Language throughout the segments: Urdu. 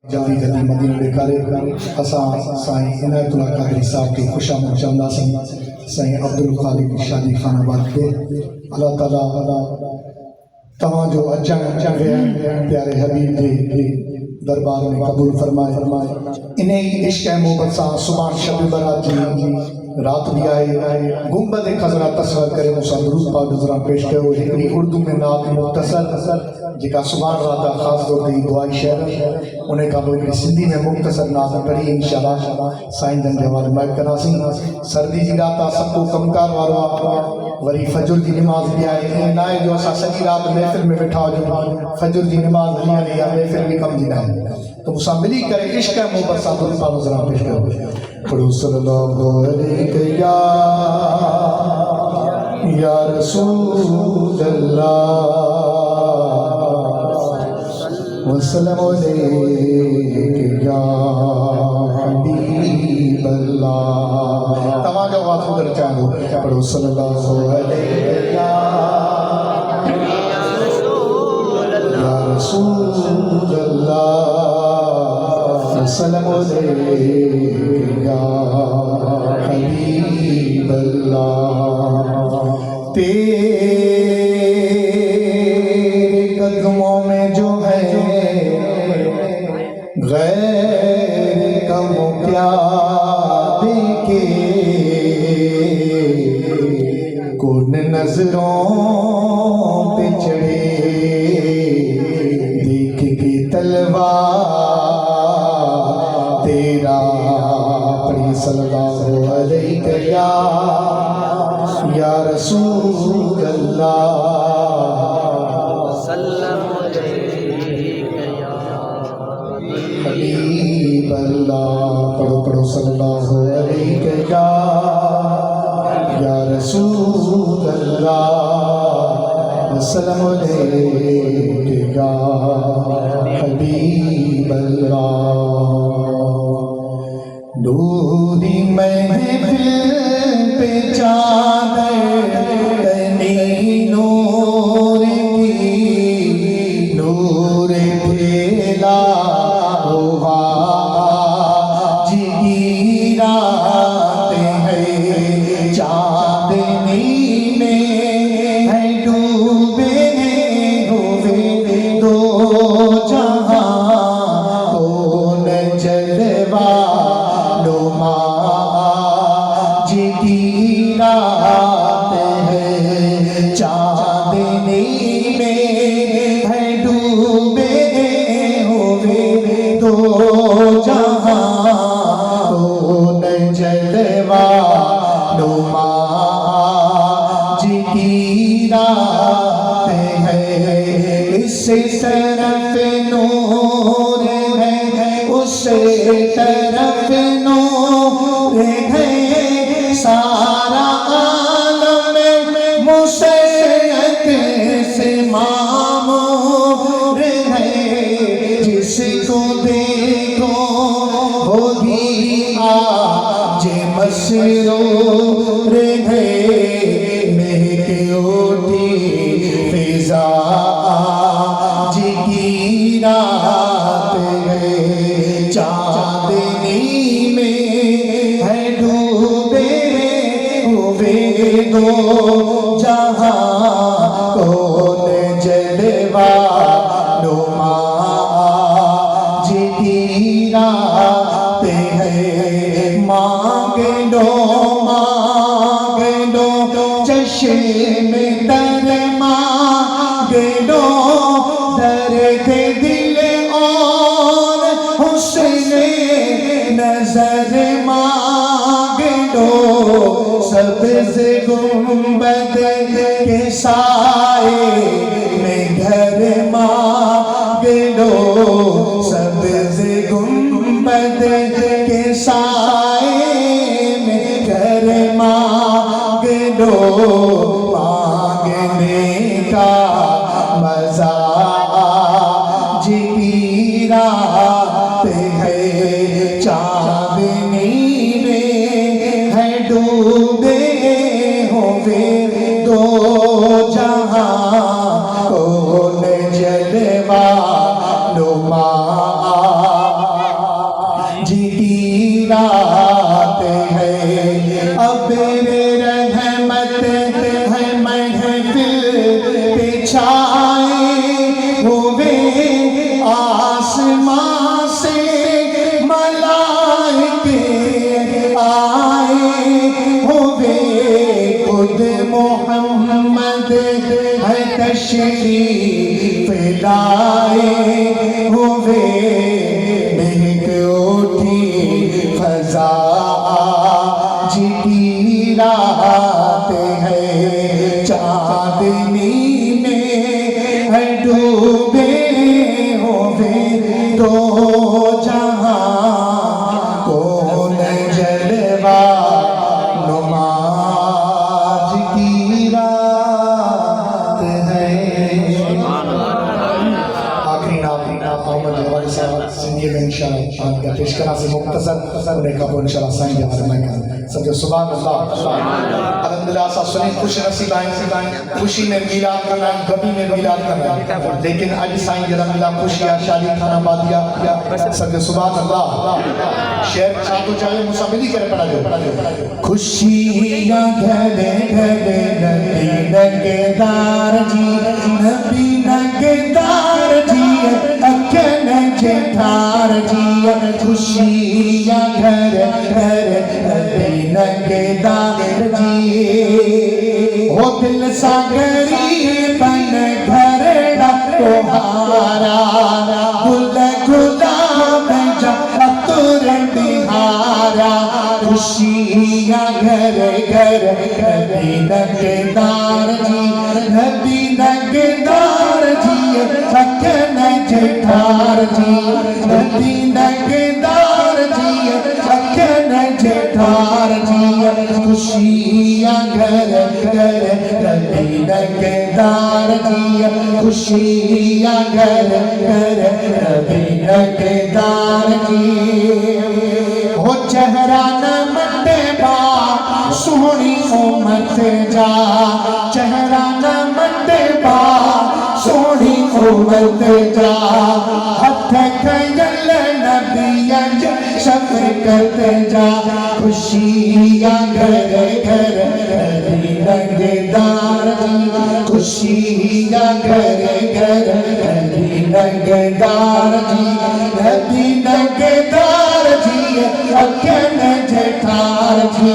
جانی جلدی مدینہ لے کرے اساں سائیں عنایت اللہ قادری صاحب کی خوش آمد چاہندا سائیں عبدالخالق شادی خان آباد پہ اللہ تعالیٰ تمام جو اچھا پیارے حبیب کے دربار میں قبول فرمائے انہیں عشق محبت سا سبحان شب برات جی رات بھی آئے گنبد خزرہ تصور کرے موسیٰ درود پاک نظرہ پیش کرے وہ ہکڑی اردو میں نات مختصر جکا سبحان راتا خاص طور تے دعائی شہر انہیں کا وہ سندھی میں مختصر نات پڑھی انشاءاللہ سائن دن جوال مائک کناسی سردی جی راتا سب کو کمکار وارو وری فجر دی نماز بھی آئے نائے جو اسا سجی رات محفل میں بٹھا جو فجر دی نماز بھی آئے یا محفل بھی کم دی نائے تو مسا ملی کرے عشق محبت سا درود پاک نظرہ پیش کرے پڑھو صلی اللہ علیہ یا رسول اللہ وسلم علیہ یا حبیب اللہ تمام جو آواز ادھر چاہو پڑھو صلی اللہ علیہ یا رسول اللہ وسلم علیہ یا حبیب اللہ تیرے قدموں میں جو ہے غیر کا وہ کیا دیکھے کون نظروں پہ چڑھے دیکھ کے تلوار تیرا پڑھی صلی اللہ علیہ یا رسول اللہ حبیب اللہ پڑھو صلی اللہ علیہ یا رسول اللہ وسلم علیہ یا حبیب اللہ نوری محفل پہ چادر تنی نور کی نور پھیلا ہوا جی رات ہے چاندنی میں ہے ڈوبے ہوئے دو جہاں کون جلوہ نما جی رات ہے چاندنی میں ہے ڈوبے ہوئے دو جہاں کون جلوہ نما جی رات ہے اس طرف نور ہے اس طرف نور ہے سارا عالم مسیت سے معمور ہے جس کو دیکھو ہوگی آج مسرور ہے مہک اٹھی فضا جی کی رات ہے چاندنی میں ہے ڈوبے ہوئے دو جہاں کون جلوہ نما جی کی رات ہے مانگ لو چشم تر مانگ لو درد دل اور حسن نظر مانگ لو سبز گنبد کے سائے میں گھر مانگ لو سبز گنبد کے سائے میں گھر مانگ لو مانگنے کا مزہ جی کی رات ہے چاندنی میں ہے ڈوبے ہوئے دو جہاں کون جلوہ نما تشریف لائے ہوئے مہک اٹھی فضا آج کی رات ہے چاندنی میں ڈوبے ہوئے دو جہاں کون جلوہ نما آج کی رات ہے آخری نام محمد جواری صاحب زندگی میں انشاءاللہ آن کا پیش کرنا سے مختصر انہیں کہا انشاءاللہ سائن جہاں رمائے کرنا سب جو سبحان اللہ الحمدللہ سب سنیں خوش نصیب آئیں خوشی میں میلاد کرنا گبی میں میلاد کرنا لیکن آج سائن جہاں میلاد خوشیاں شادی کھانا بادیا سب جو سبحان اللہ شہر چاہتو چاہے مساملی کرے پڑا جو خوشیاں گھلے گھلے نبی نگدار جی نبی نگدار جی اکن جھار جی خوشیاں گھر گھر نبی نگدار جی وہ دل سا غریبن گھرڑا تمہارا گل گلاب جا عطر بہارا خوشیاں گھر گھر نبی نگدار جی نبی نگدار جی اکن جھار جی نبی نگدار جی اکن جھار جی خوشیاں گھر گھر نبی نگدار جی خوشیاں گھر گھر نبی نگدار جی وہ چہرہ نہ مٹے با سونی امت جا چہرہ نہ مٹے با سونی امت جا ہتھ کھنگل نبی انج شفقت جا خوشیاں گھر گھر نبی نگدار جی خوشیاں گھر گھر نبی نگدار جی نبی نگدار جی اکن جھار جی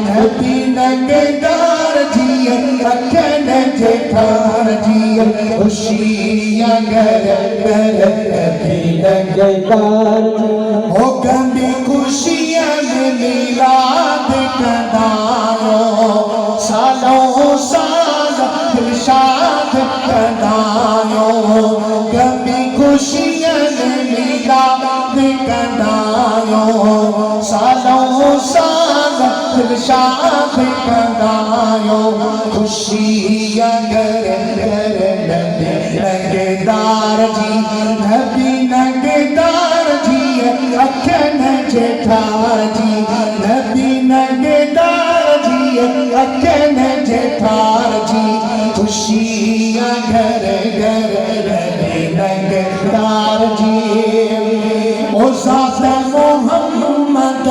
نبی نگدار جی اکن جھار جی خوشیاں گھر گھر نبی نگدار جی ہو گندی خوشیاں میلاد کدایو سالوں سال دلشاد کدایو گندی خوشیاں میلاد کدایو سالوں سال دلشاد کدایو خوشیاں گھر گھر نبی نگدار جی نبی نگدار جی اکن جھار جی نبی نگدار جی اکن جھار جی خوشیاں گھر گھر نبی نگدار جی او ذات محمد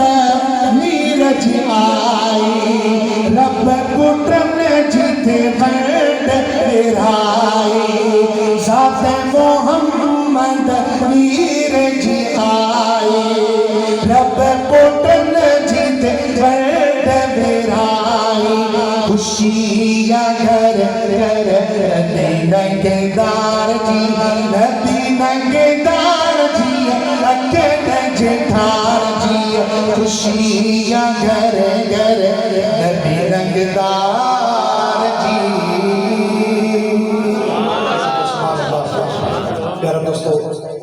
نیرج آئی رب پٹرن جتے بند پیرائی ذات محمد نیرج آئی رب پٹرن جتے بند پیرائی خوشیاں گھر گھر نبی نگدار جی نبی نگدار جی اکن جھار جی خوشیاں گھر گھر نبی نگدار جی پیارا دوستو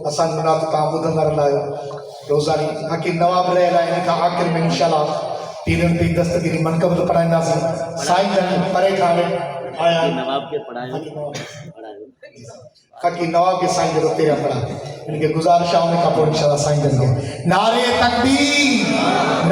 اساں جناب تاں بدھن رہندا روزانی حکیم نواب رہ رہا ہے آخر میں انشاءاللہ پیرن پہ دستگیری منقبت پڑھائیں سی سائن جن پرے کھانے آیا نواب کے پڑھائیں حکیم نواب کے سائن جن تیرا پڑھا ان کے گزارشاں میں کپڑ انشاءاللہ سائن جن کے نعرے تکبیر